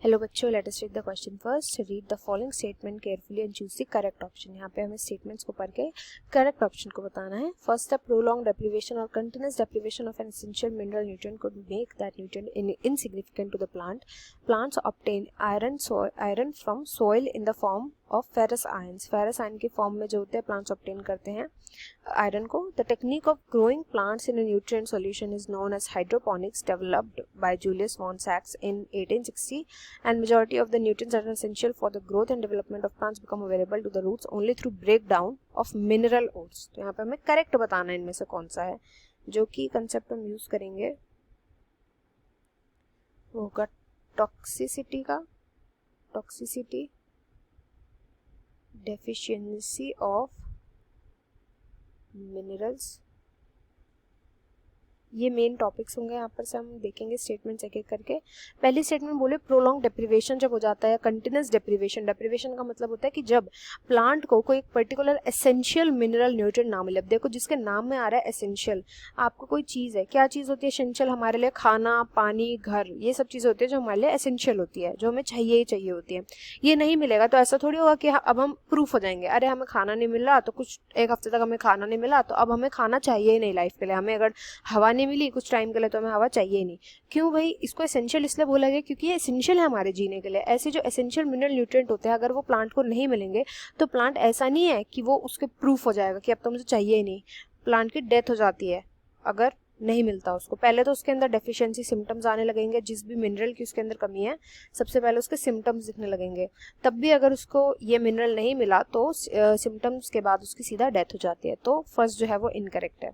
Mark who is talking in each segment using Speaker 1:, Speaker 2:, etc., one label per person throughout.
Speaker 1: Hello बच्चों, let us read the question first. Read the following statement carefully and choose the correct option. यहाँ पे हमें statements को पढ़ के करेक्ट ऑप्शन को बताना है. फर्स्ट है प्रोलॉन्ग डेप्रिवेशन और continuous deprivation of an essential mineral nutrient could make that nutrient insignificant to the plant. Plants obtain iron from soil in the form of ferrous ions. ferrous ion के form में जो होते हैं plants obtain करते हैं iron को. The technique of growing plants in a nutrient solution is known as hydroponics, developed by Julius von सैक्स in 1860, and majority of the nutrients that are essential for the growth and development of plants become available to the roots only through breakdown of mineral ores. तो यहाँ पे हमें correct बताना है इनमें से कौन सा है. जो कि कंसेप्ट हम यूज करेंगे वो होगा टॉक्सिसिटी का. टॉक्सिसिटी, डेफिशिएंसी ऑफ मिनरल्स, ये मेन टॉपिक्स होंगे. यहाँ पर से हम देखेंगे स्टेटमेंट्स एक एक करके. पहली स्टेटमेंट बोले प्रोलॉन्ग डेप्रिवेशन जब हो जाता है, कंटिन्यूअस डेप्रिवेशन. डेप्रिवेशन का मतलब होता है कि जब प्लांट को कोई पर्टिकुलर एसेंशियल मिनरल न्यूट्रिएंट ना मिले. अब देखो जिसके नाम में आ रहा है एसेंशियल, आपको कोई चीज़ है, क्या चीज़ होती है एसेंशियल हमारे लिए? खाना, पानी, घर, ये सब चीज़ें होती है जो हमारे लिए एसेंशियल होती है, जो हमें चाहिए ही चाहिए होती है. ये नहीं मिलेगा तो ऐसा थोड़ी होगा कि अब हम प्रूफ हो जाएंगे, अरे हमें खाना नहीं मिल रहा तो कुछ एक हफ्ते तक हमें खाना नहीं मिला तो अब हमें खाना चाहिए ही नहीं लाइफ के लिए. हमें अगर हवा मिली कुछ टाइम के लिए तो हमें हवा चाहिए ही नहीं. क्यों भाई? इसको एसेंशियल इसलिए बोला गया क्योंकि ये एसेंशियल है हमारे जीने के लिए. ऐसे जो एसेंशियल मिनरल न्यूट्रिएंट होते हैं अगर वो प्लांट को नहीं मिलेंगे तो प्लांट ऐसा नहीं है कि वो उसके प्रूफ हो जाएगा कि अब तो मुझे चाहिए ही नहीं. प्लांट की डेथ हो जाती है अगर नहीं मिलता उसको. पहले तो उसके अंदर डेफिशिएंसी सिम्टम्स आने लगेंगे. जिस भी मिनरल की उसके अंदर कमी है सबसे पहले उसके सिम्टम्स दिखने लगेंगे. तब भी अगर उसको ये मिनरल नहीं मिला तो सिम्टम्स के बाद उसकी सीधा डेथ हो जाती है. तो फर्स्ट जो है वो इनकरेक्ट है.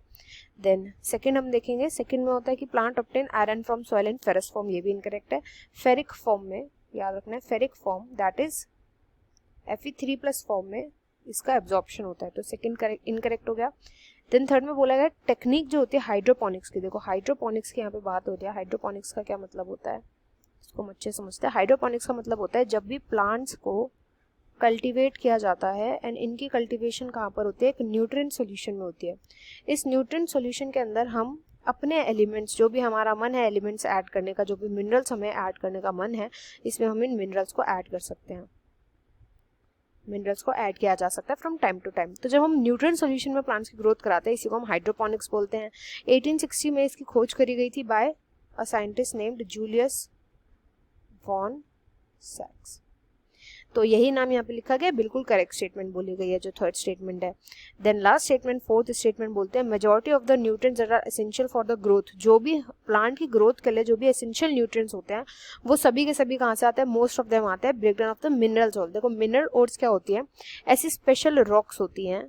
Speaker 1: देन सेकंड हम देखेंगे. सेकंड में होता है कि plant obtain iron from soil in ferrous form. ये भी इनकरेक्ट है. फेरिक फॉर्म में याद रखना है, ferric form that is Fe3+ form में इसका एब्जॉर्प्शन होता है. तो सेकंड इनकरेक्ट हो गया. देन थर्ड में बोला गया टेक्निक जो होती है हाइड्रोपोनिक्स की. देखो हाइड्रोपोनिक्स की यहाँ पे बात हो रही है. हाइड्रोपोनिक्स का क्या मतलब होता है इसको हम अच्छे समझते हैं. हाइड्रोपोनिक्स का मतलब होता है जब भी प्लांट्स को कल्टीवेट किया जाता है एंड इनकी कल्टीवेशन कहाँ पर होती है? एक न्यूट्रिएंट सॉल्यूशन में होती है. इस न्यूट्रिएंट सॉल्यूशन के अंदर हम अपने एलिमेंट्स, जो भी हमारा मन है एलिमेंट्स ऐड करने का, जो भी मिनरल्स हमें ऐड करने का मन है, इसमें हम इन मिनरल्स को ऐड कर सकते हैं. मिनरल्स को ऐड किया जा सकता है फ्रॉम टाइम टू टाइम. तो जब हम न्यूट्रिएंट सॉल्यूशन में प्लांट्स की ग्रोथ कराते हैं इसी को हम हाइड्रोपोनिक्स बोलते हैं. 1860 में इसकी खोज करी गई थी by a scientist named Julius von सैक्स. तो यही नाम यहाँ पे लिखा गया. बिल्कुल करेक्ट स्टेटमेंट बोली गई है जो थर्ड स्टेटमेंट है. Then last statement, fourth statement बोलते हैं majority of the nutrients that are essential for the growth. जो भी प्लांट की ग्रोथ के लिए जो भी एसेंशियल न्यूट्रिएंट्स होते हैं वो सभी के सभी कहाँ से आते हैं? मोस्ट ऑफ देम आते हैं ब्रेकडाउन ऑफ द मिनरल्स ओर. देखो मिनरल ओर्स क्या होती है? ऐसी स्पेशल रॉक्स होती हैं,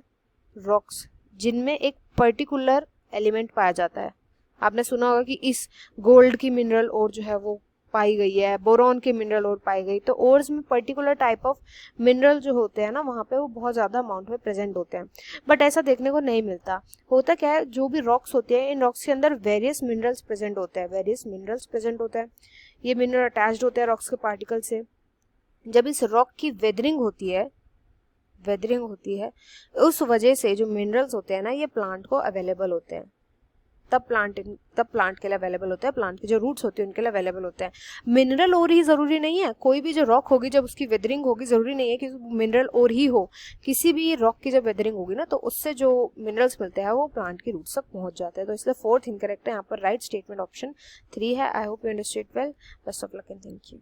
Speaker 1: रॉक्स जिनमें एक पर्टिकुलर एलिमेंट पाया जाता है. आपने सुना होगा कि इस गोल्ड की मिनरल ओर जो है वो पाई गई है, बोरॉन की मिनरल ओर पाई गई. तो ओर्स में पर्टिकुलर टाइप ऑफ मिनरल जो होते हैं ना वहाँ पे वो बहुत ज़्यादा अमाउंट में प्रेजेंट होते हैं. बट ऐसा देखने को नहीं मिलता. होता क्या है, जो भी रॉक्स होती है इन रॉक्स के अंदर वेरियस मिनरल्स प्रेजेंट होते हैं. वेरियस मिनरल्स प्रेजेंट होते हैं. ये मिनरल अटैच्ड होते हैं रॉक्स के पार्टिकल से. जब इस रॉक की वेदरिंग होती है उस वजह से जो मिनरल्स होते हैं ना ये प्लांट को अवेलेबल होते हैं. तब प्लांट के लिए अवेलेबल होते हैं. प्लांट के जो रूट्स होते हैं उनके लिए अवेलेबल होते हैं. मिनरल ओर ही जरूरी नहीं है. कोई भी जो रॉक होगी जब उसकी वेदरिंग होगी जरूरी नहीं है कि मिनरल ओर ही हो. किसी भी रॉक की जब वेदरिंग होगी ना तो उससे जो मिनरल्स मिलते हैं वो प्लांट की रूट्स तक पहुंच जाते हैं. तो इसलिए फोर्थ इनकरेक्ट है. यहाँ पर राइट स्टेटमेंट ऑप्शन 3 है. I hope you understood well. Best of luck and thank you.